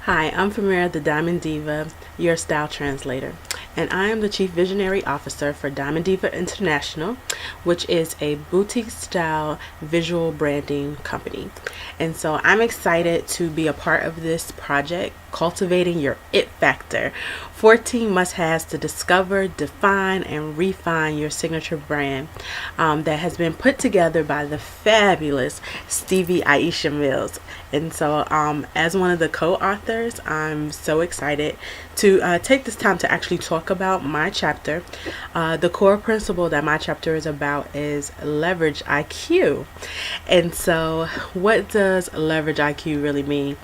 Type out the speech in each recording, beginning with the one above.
Hi, I'm Famira, the Diamond Diva, your style translator, and I am the Chief Visionary Officer for Diamond Diva International, which is a boutique style visual branding company. And so I'm excited to be a part of this project, Cultivating Your It Factor. 14 must-haves to discover, define, and refine your signature brand that has been put together by the fabulous Stevie Aisha Mills. And so as one of the co-authors, I'm so excited to take this time to actually talk about my chapter. The core principle that my chapter is about is leverage IQ. And so what does leverage IQ really mean?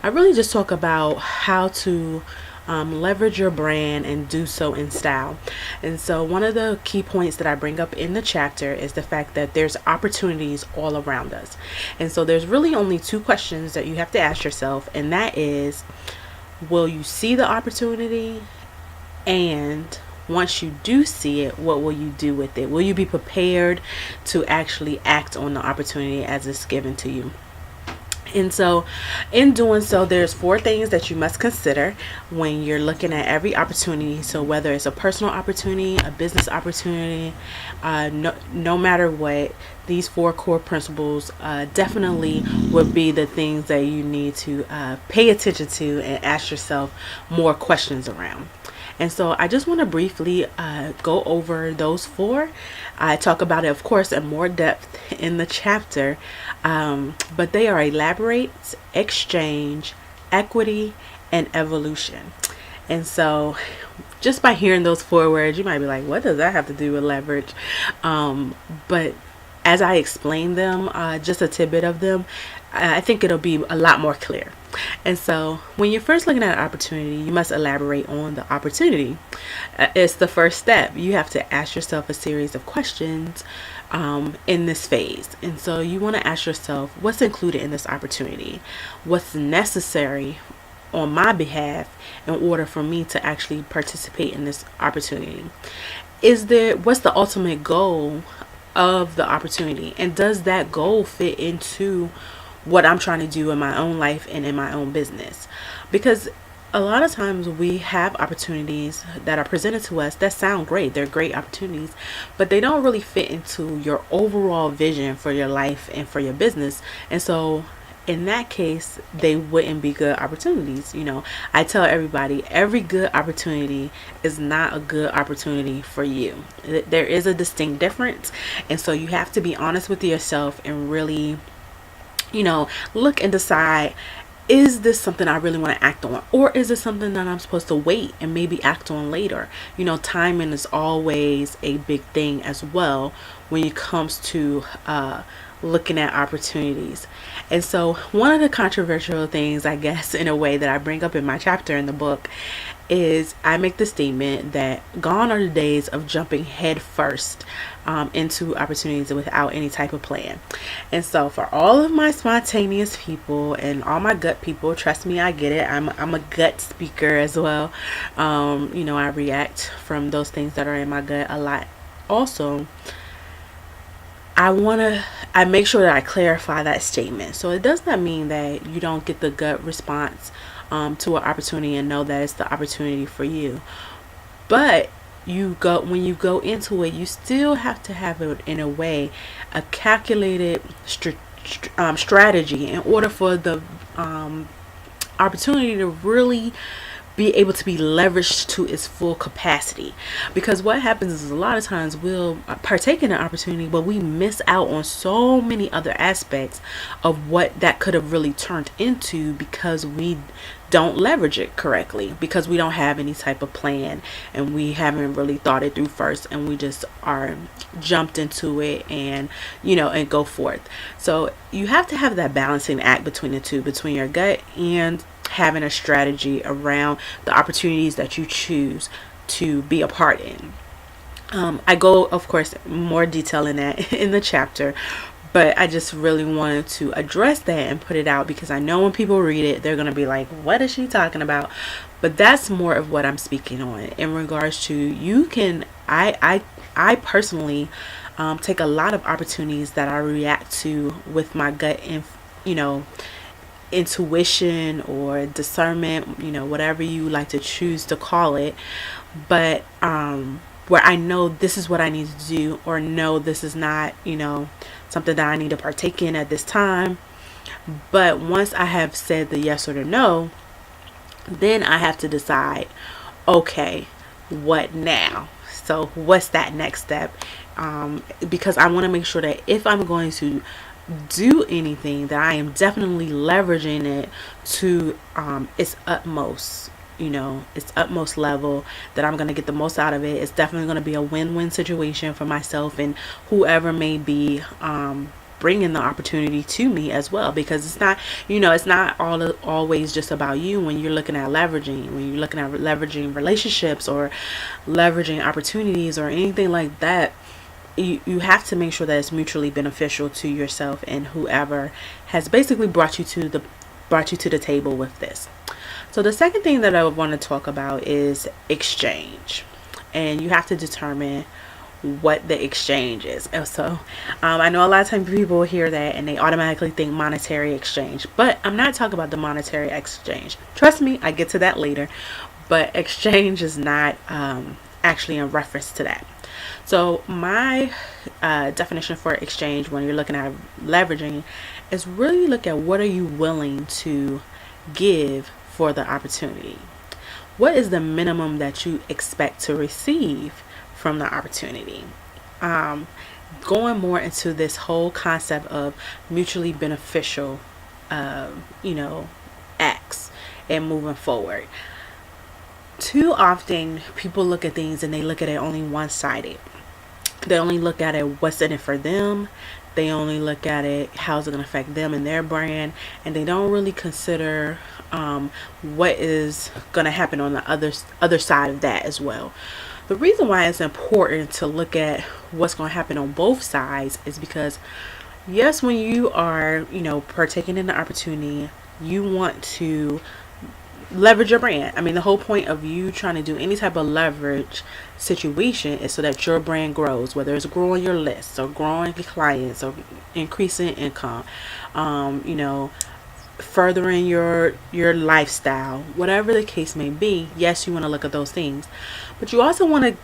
I really just talk about how to leverage your brand and do so in style. And so one of the key points that I bring up in the chapter is the fact that there's opportunities all around us. And so there's really only two questions that you have to ask yourself, and that is, will you see the opportunity? And once you do see it, what will you do with it? Will you be prepared to actually act on the opportunity as it's given to you? And so in doing so, there's four things that you must consider when you're looking at every opportunity. So whether it's a personal opportunity, a business opportunity, no matter what, these four core principles definitely would be the things that you need to pay attention to and ask yourself more questions around. And so I just want to briefly go over those four. I talk about it, of course, in more depth in the chapter, but they are elaborate, exchange, equity, and evolution. And so just by hearing those four words, you might be like, what does that have to do with leverage? But as I explain them, just a tidbit of them, I think it'll be a lot more clear. And so when you're first looking at an opportunity, you must elaborate on the opportunity. It's the first step. You have to ask yourself a series of questions in this phase. And so you want to ask yourself, what's included in this opportunity? What's necessary on my behalf in order for me to actually participate in this opportunity? What's the ultimate goal of the opportunity? And does that goal fit into what I'm trying to do in my own life and in my own business? Because a lot of times we have opportunities that are presented to us that sound great. They're great opportunities, but they don't really fit into your overall vision for your life and for your business. And so in that case, they wouldn't be good opportunities. I tell everybody, every good opportunity is not a good opportunity for you. There is a distinct difference. And so you have to be honest with yourself and really look and decide, is this something I really want to act on? Or is this something that I'm supposed to wait and maybe act on later? Timing is always a big thing as well when it comes to looking at opportunities. And so one of the controversial things, I guess, in a way that I bring up in my chapter in the book is I make the statement that gone are the days of jumping head first into opportunities without any type of plan. And so for all of my spontaneous people and all my gut people, trust me, I get it. I'm a gut speaker as well. I react from those things that are in my gut a lot. Also, I make sure that I clarify that statement. So it does not mean that you don't get the gut response to an opportunity and know that it's the opportunity for you. But when you go into it, you still have to have it in a way, a calculated strategy in order for the opportunity to really be able to be leveraged to its full capacity. Because what happens is a lot of times we'll partake in an opportunity, but we miss out on so many other aspects of what that could have really turned into because we don't leverage it correctly, because we don't have any type of plan and we haven't really thought it through first, and we just are jumped into it and go forth. So you have to have that balancing act between the two, between your gut and having a strategy around the opportunities that you choose to be a part in. I go, of course, more detail in that in the chapter, but I just really wanted to address that and put it out because I know when people read it, they're going to be like, what is she talking about? But that's more of what I'm speaking on in regards to I personally take a lot of opportunities that I react to with my gut and intuition or discernment, whatever you like to choose to call it, but where I know this is what I need to do, or no, this is not, something that I need to partake in at this time. But once I have said the yes or the no, then I have to decide, okay, what now? So what's that next step? Because I want to make sure that if I'm going to do anything, that I am definitely leveraging it to its utmost, its utmost level, that I'm going to get the most out of it. It's definitely going to be a win-win situation for myself and whoever may be bringing the opportunity to me as well, because it's not always just about you when you're looking at leveraging relationships or leveraging opportunities or anything like that. You have to make sure that it's mutually beneficial to yourself and whoever has basically brought you to the table with this. So the second thing that I would want to talk about is exchange, and you have to determine what the exchange is. So I know a lot of times people hear that and they automatically think monetary exchange, but I'm not talking about the monetary exchange. Trust me, I get to that later, but exchange is not actually in reference to that. So my definition for exchange when you're looking at leveraging is really look at what are you willing to give for the opportunity. What is the minimum that you expect to receive from the opportunity? Going more into this whole concept of mutually beneficial, acts and moving forward. Too often people look at things and they look at it only one-sided. They only look at it what's in it for them. They only look at it how's it going to affect them and their brand, and they don't really consider what is going to happen on the other side of that as well. The reason why it's important to look at what's going to happen on both sides is because, yes, when you are, partaking in the opportunity, you want to leverage your brand. I mean, the whole point of you trying to do any type of leverage situation is so that your brand grows, whether it's growing your lists or growing clients or increasing income, furthering your lifestyle, whatever the case may be. Yes, you want to look at those things, but you also want to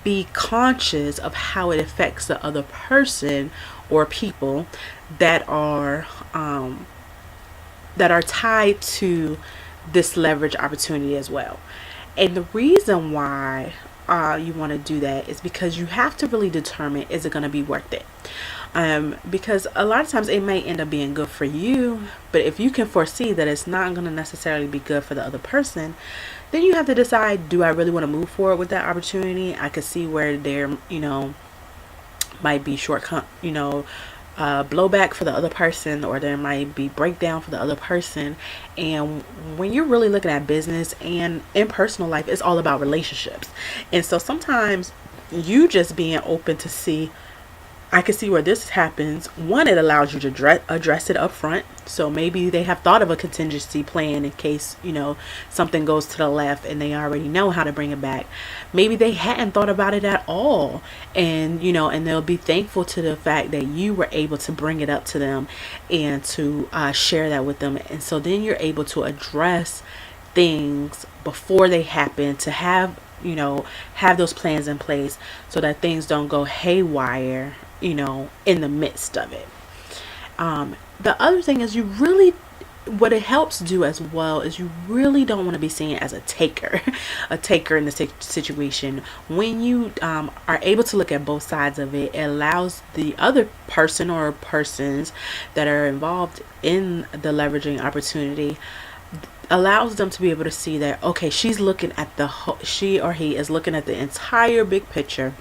be conscious of how it affects the other person or people that are tied to this leverage opportunity as well. And the reason why you want to do that is because you have to really determine, is it going to be worth it? Because a lot of times it may end up being good for you, but if you can foresee that it's not going to necessarily be good for the other person, then you have to decide, do I really want to move forward with that opportunity? I could see where there might be blowback for the other person, or there might be breakdown for the other person. And when you're really looking at business and in personal life, it's all about relationships. And so sometimes you just being open to see, I can see where this happens. One, it allows you to address it up front. So maybe they have thought of a contingency plan in case, something goes to the left and they already know how to bring it back. Maybe they hadn't thought about it at all. And, and they'll be thankful to the fact that you were able to bring it up to them and to share that with them. And so then you're able to address things before they happen, to have those plans in place so that things don't go haywire, in the midst of it. The other thing is, what it helps do as well is you really don't want to be seen as a taker in the situation. When you are able to look at both sides of it, it allows the other person or persons that are involved in the leveraging opportunity, allows them to be able to see that, okay, she or he is looking at the entire big picture,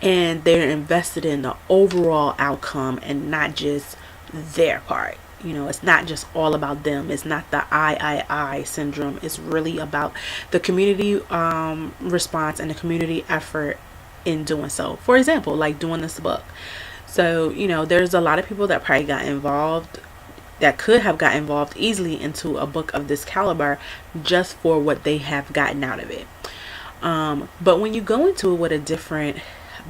and they're invested in the overall outcome and not just their part. It's not just all about them. It's not the I syndrome. It's really about the community response and the community effort in doing so. For example, like doing this book. So, there's a lot of people that probably got involved, that could have got involved easily into a book of this caliber just for what they have gotten out of it. But when you go into it with a different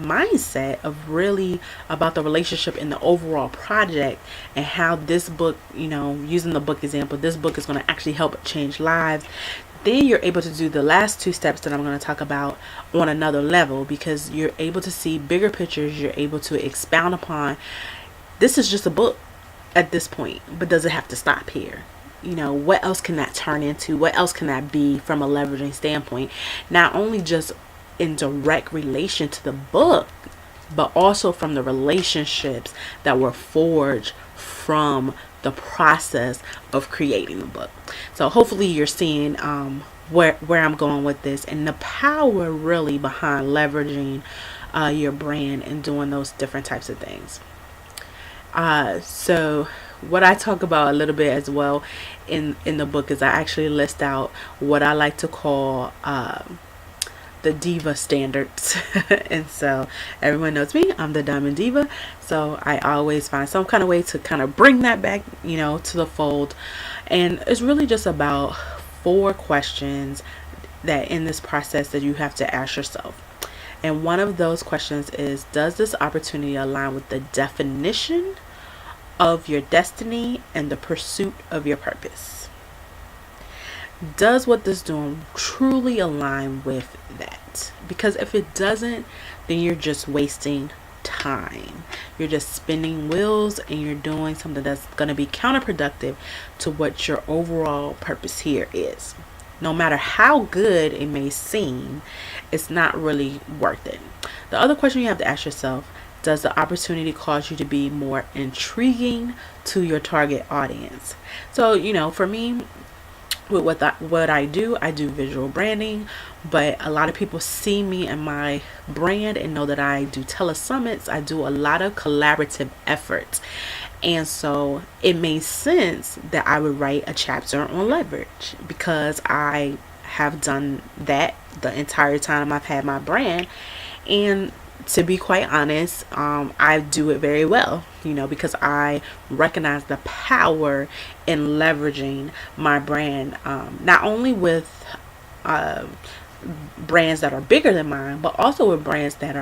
mindset of really about the relationship in the overall project, and how this book, using the book example, this book is going to actually help change lives, then you're able to do the last two steps that I'm going to talk about on another level, because you're able to see bigger pictures. You're able to expound upon, this is just a book at this point, but does it have to stop here? What else can that turn into? What else can that be from a leveraging standpoint? Not only just in direct relation to the book, but also from the relationships that were forged from the process of creating the book. So hopefully you're seeing where I'm going with this, and the power really behind leveraging your brand and doing those different types of things. So what I talk about a little bit as well in the book is I actually list out what I like to call the Diva standards. And so everyone knows me, I'm the Diamond Diva, so I always find some kind of way to kind of bring that back, to the fold. And it's really just about 4 questions that in this process that you have to ask yourself. And one of those questions is, does this opportunity align with the definition of your destiny and the pursuit of your purpose? Does what this doing truly align with that? Because if it doesn't, then you're just wasting time. You're just spinning wheels, and you're doing something that's going to be counterproductive to what your overall purpose here is. No matter how good it may seem, it's not really worth it. The other question you have to ask yourself, does the opportunity cause you to be more intriguing to your target audience? So, for me, with what I do visual branding, but a lot of people see me and my brand and know that I do telesummits. I do a lot of collaborative efforts. And so it made sense that I would write a chapter on leverage, because I have done that the entire time I've had my brand. And to be quite honest, I do it very well, because I recognize the power in leveraging my brand, not only with brands that are bigger than mine, but also with brands that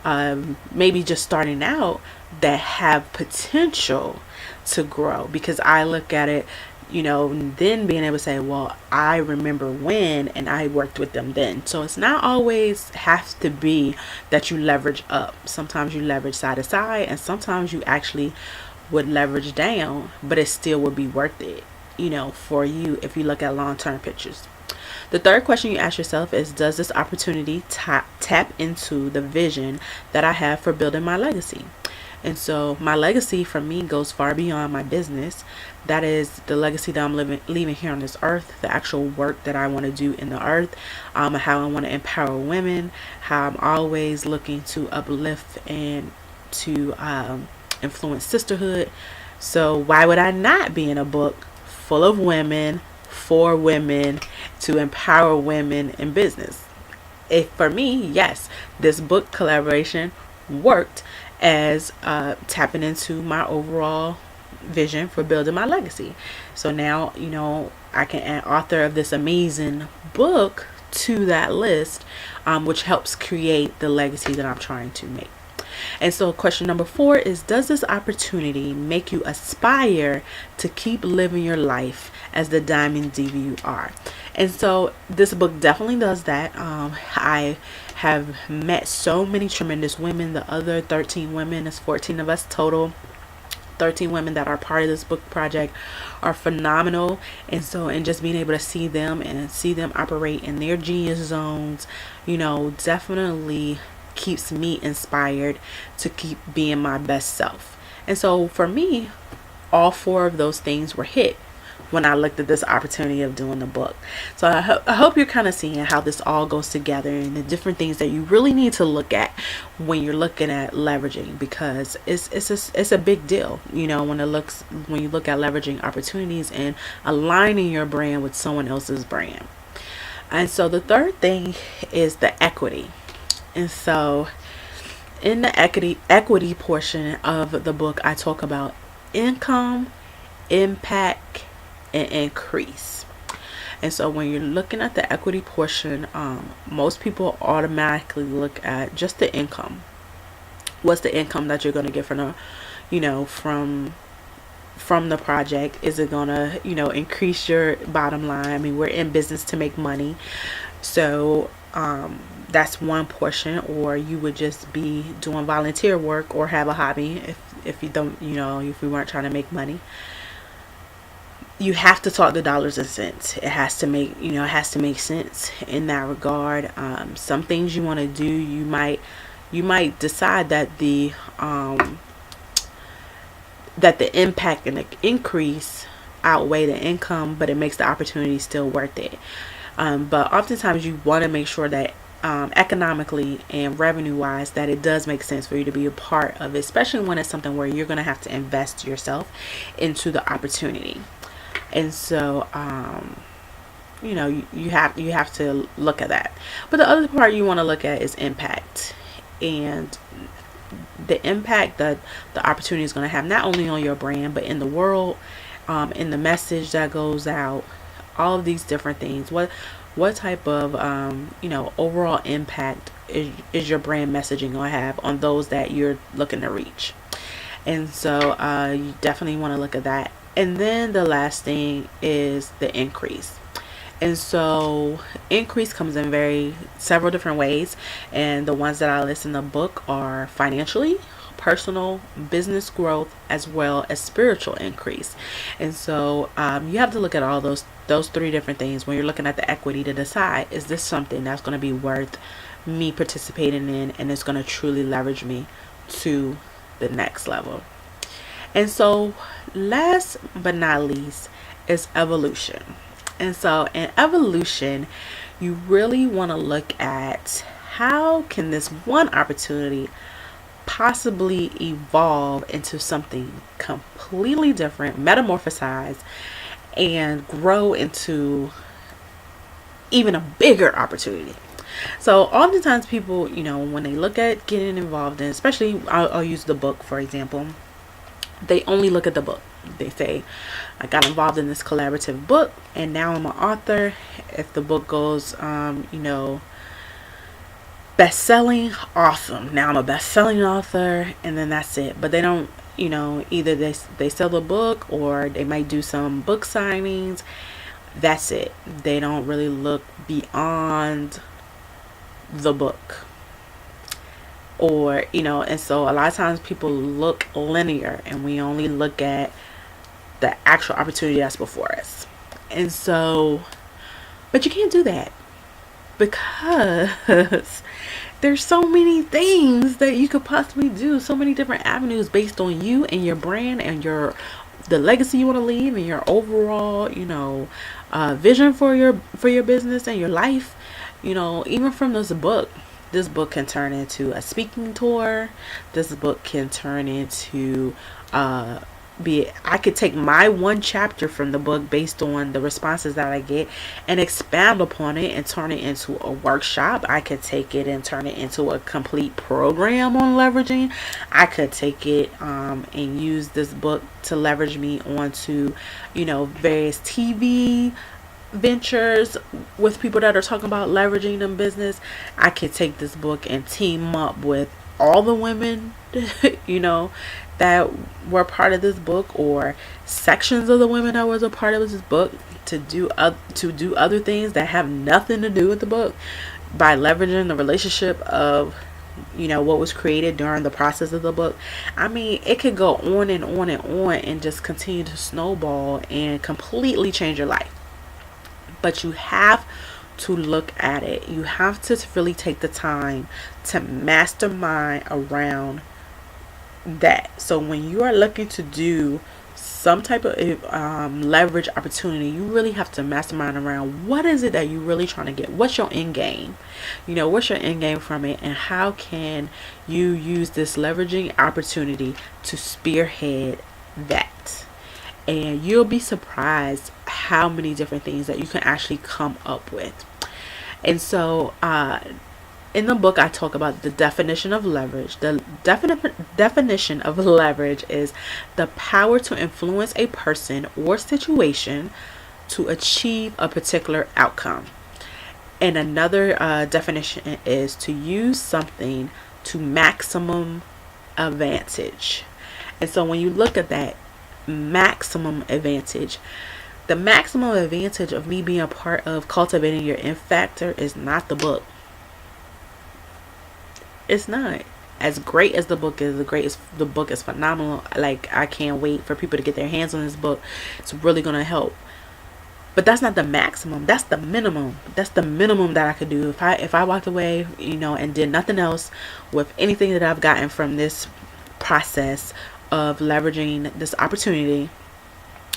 are maybe just starting out, that have potential to grow. Because I look at it, then being able to say, well, I remember when, and I worked with them then. So it's not always has to be that you leverage up. Sometimes you leverage side to side, and sometimes you actually would leverage down, but it still would be worth it, for you if you look at long-term pictures. The third question you ask yourself is, does this opportunity tap into the vision that I have for building my legacy? And so my legacy for me goes far beyond my business. That is the legacy that I'm leaving here on this earth, the actual work that I want to do in the earth, how I want to empower women, how I'm always looking to uplift and to influence sisterhood. So why would I not be in a book full of women, for women, to empower women in business? For me, yes, this book collaboration worked as tapping into my overall vision for building my legacy. So now, I can add author of this amazing book to that list, which helps create the legacy that I'm trying to make. And so question number 4 is, does this opportunity make you aspire to keep living your life as the Diamond Diva you are? And so this book definitely does that. I have met so many tremendous women. The other 13 women, there's 14 of us total, 13 women that are part of this book project, are phenomenal. And just being able to see them and see them operate in their genius zones, definitely keeps me inspired to keep being my best self. And so for me, all 4 of those things were hit when I looked at this opportunity of doing the book. So I hope you're kind of seeing how this all goes together, and the different things that you really need to look at when you're looking at leveraging, because it's a big deal, when you look at leveraging opportunities and aligning your brand with someone else's brand. And so the third thing is the equity. And so in the equity portion of the book, I talk about income, impact, and increase. And so when you're looking at the equity portion, most people automatically look at just the income. What's the income that you're going to get from the, from the project? Is it going to, increase your bottom line? I mean, we're in business to make money. So that's one portion. Or you would just be doing volunteer work or have a hobby if you don't, if we weren't trying to make money. You have to talk the dollars and cents. It has to make, it has to make sense in that regard. Some things you want to do, you might decide that the impact and the increase outweigh the income, but it makes the opportunity still worth it. But oftentimes you want to make sure that economically and revenue wise that it does make sense for you to be a part of it, especially when it's something where you're going to have to invest yourself into the opportunity. And so you have to look at that. But the other part you want to look at is impact, and the impact that the opportunity is going to have, not only on your brand but in the world, in the message that goes out, all of these different things. What type of overall impact is your brand messaging going to have on those that you're looking to reach? And so you definitely want to look at that. And then the last thing is the increase. And so increase comes in several different ways, and the ones that I list in the book are financially, personal, business growth, as well as spiritual increase. And so you have to look at all those three different things when you're looking at the equity to decide, is this something that's going to be worth me participating in, and it's going to truly leverage me to the next level. And so last but not least is evolution. And so in evolution, you really want to look at how can this one opportunity possibly evolve into something completely different, metamorphosize, and grow into even a bigger opportunity. So oftentimes people, when they look at getting involved in, especially I'll use the book for example, they only look at the book. They say, I got involved in this collaborative book and now I'm an author. If the book goes, best-selling, awesome. Now I'm a best-selling author, and then that's it. But they don't, either they sell the book or they might do some book signings. That's it. They don't really look beyond the book. Or, and so a lot of times people look linear and we only look at the actual opportunity that's before us. And so, but you can't do that, because there's so many things that you could possibly do, so many different avenues based on you and your brand and the legacy you want to leave and your overall, vision for your business and your life. Even from this book can turn into a speaking tour. This book can turn into I could take my one chapter from the book based on the responses that I get and expand upon it and turn it into a workshop. I could take it and turn it into a complete program on leveraging. I could take it and use this book to leverage me onto, various TV ventures with people that are talking about leveraging in business. I could take this book and team up with all the women, that were part of this book, or sections of the women that was a part of this book, to do other things that have nothing to do with the book, by leveraging the relationship of what was created during the process of the book. I mean, it could go on and on and on and just continue to snowball and completely change your life. But you have to look at it. You have to really take the time to mastermind around that. So when you are looking to do some type of leverage opportunity, you really have to mastermind around what is it that you're really trying to get. What's your end game? What's your end game from it, and how can you use this leveraging opportunity to spearhead that? And you'll be surprised how many different things that you can actually come up with. And so in the book, I talk about the definition of leverage. The definition of leverage is the power to influence a person or situation to achieve a particular outcome. And another definition is to use something to maximum advantage. And so when you look at that maximum advantage, the maximum advantage of me being a part of Cultivating Your It Factor is not the book. It's not. As great as the book is, the book is phenomenal. Like, I can't wait for people to get their hands on this book. It's really gonna help. But that's not the maximum. That's the minimum. That's the minimum that I could do. If I walked away, and did nothing else with anything that I've gotten from this process of leveraging this opportunity,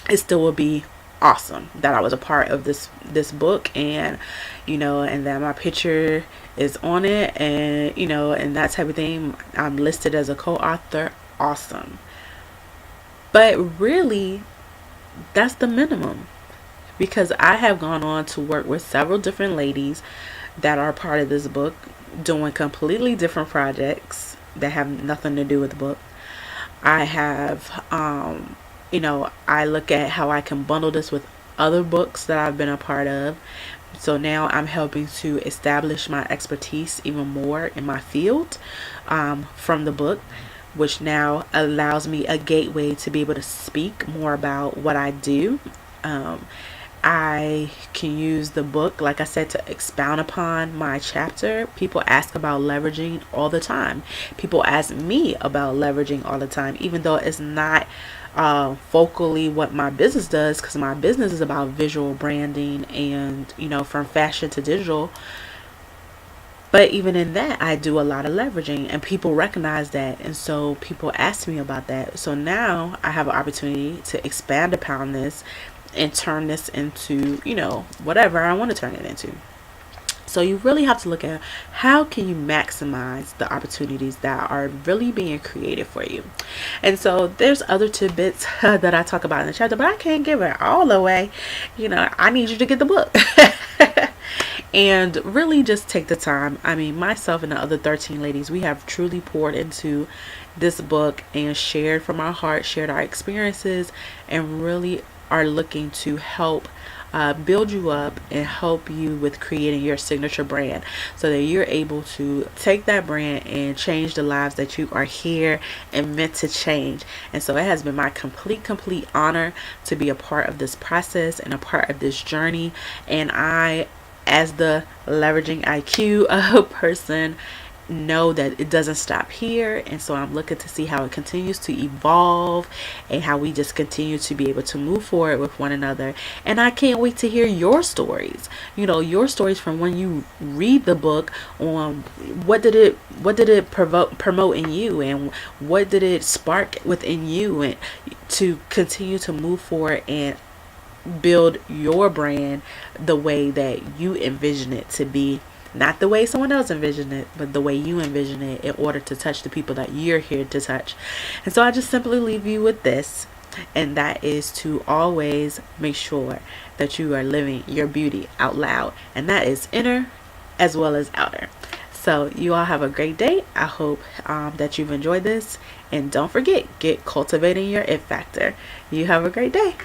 it still would be awesome that I was a part of this book, and and that my picture is on it, and and that type of thing. I'm listed as a co-author. Awesome. But really, that's the minimum, because I have gone on to work with several different ladies that are part of this book, doing completely different projects that have nothing to do with the book. I have I look at how I can bundle this with other books that I've been a part of. So now I'm helping to establish my expertise even more in my field from the book, which now allows me a gateway to be able to speak more about what I do. I can use the book, like I said, to expound upon my chapter. People ask about leveraging all the time. People ask me about leveraging all the time, even though it's not focally what my business does, because my business is about visual branding and from fashion to digital. But even in that, I do a lot of leveraging, and people recognize that, and so people ask me about that. So now I have an opportunity to expand upon this and turn this into whatever I want to turn it into. So you really have to look at how can you maximize the opportunities that are really being created for you. And so there's other tidbits that I talk about in the chapter, but I can't give it all away. I need you to get the book. And really just take the time. I mean, myself and the other 13 ladies, we have truly poured into this book and shared from our heart, shared our experiences, and really are looking to help build you up and help you with creating your signature brand, so that you're able to take that brand and change the lives that you are here and meant to change. And so it has been my complete honor to be a part of this process and a part of this journey. And I, as the leveraging IQ person, know that it doesn't stop here, and so I'm looking to see how it continues to evolve and how we just continue to be able to move forward with one another. And I can't wait to hear your stories, your stories from when you read the book, on what did it promote in you, and what did it spark within you, and to continue to move forward and build your brand the way that you envision it to be. Not the way someone else envisioned it, but the way you envision it, in order to touch the people that you're here to touch. And so I just simply leave you with this, and that is to always make sure that you are living your beauty out loud, and that is inner as well as outer. So you all have a great day. I hope that you've enjoyed this, and don't forget, get cultivating your it factor. You have a great day.